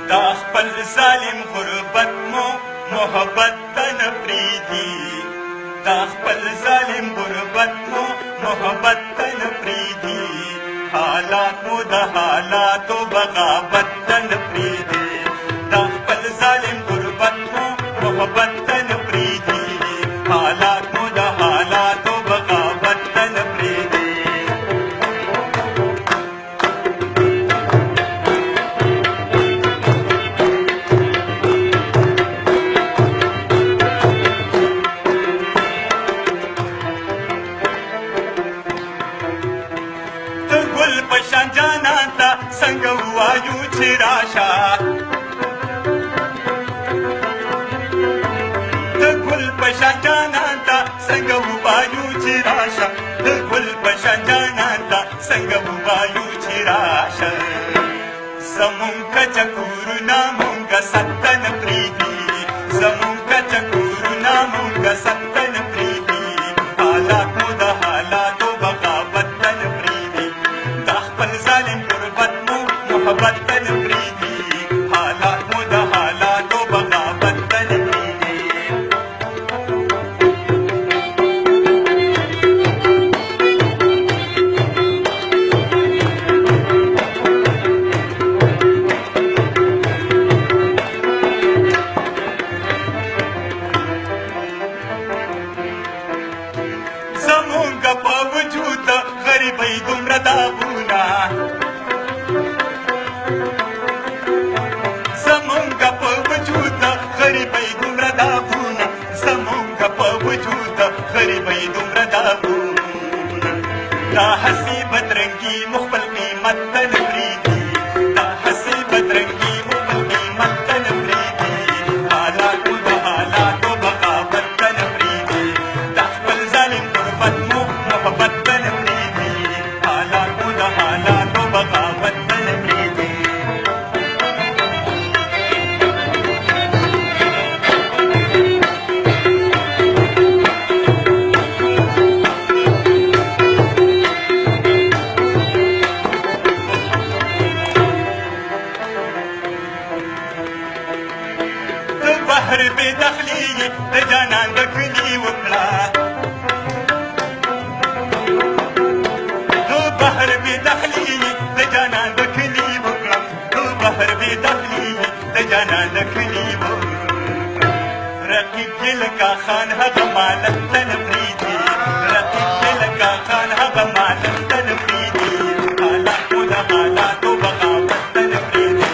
دا خپل ظالم غربت مو محبت ته نه پرېږدي دا خپل ظالم غربت مو محبت ته نه پرېږدي حالات مو د حالاتو بغاوت ته نه پرېږدي دا خپل ظالم غربت مو محبت ته نه پرېږدي حالات مو د حالاتو بغاوت ته نه پرېږدي څنګه ووایو چې راشه د ګل په شان جانان ته څنګه ووایو چې راشه د ګل په شان جانان ته څنګه ووایو چې راشه زمونږ کچه کورونه مونږه سته نه پرېږدي زمونږ کچه کورونه مونږه سته نه پرېږدي حالات مو د حالاتو بغاوت ته نه پرېږدي دا خپل ظالم غربت محبت ته نه پرېږدي حالات مو د حالاتو بغاوت ته نه پرېږدي زمونږ په وجود غریبۍ دومره داغونه زمونږ په وجود غریبۍ دومره داغونه زمونږ په وجود غریبۍ دومره داغونه دا هسې بدرنګي مو خپل قیمت ته نه پرېږدي دا هسې بدرنګي مو خپل قیمت ته نه پرېږدي حالات مو د حالاتو بغاوت ته نه پرېږدي دا خپل ظالم غربت مو محبت ته نه پرېږدي حالات مو د حالاتو بغاوت ته نه پرېږدي بحر بې دخلي د جانان د کلي وکړه د بحر بې دخلي د جانان د کلي وکړه د بحر بې دخلي د جانان د کلي وکړه رقیب یې لکه خان هغه مالک ته نه پرېږدي رقیب یې لکه خان هغه مالک ته نه پرېږدي حالات مو د حالاتو بغاوت ته نه پرېږدي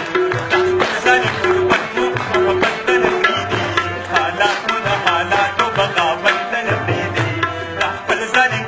دا خپل ظالم غربت مو محبت ته نه حالات مو د حالاتو بغاوت ته نه پرېږدي دا خپل ظالم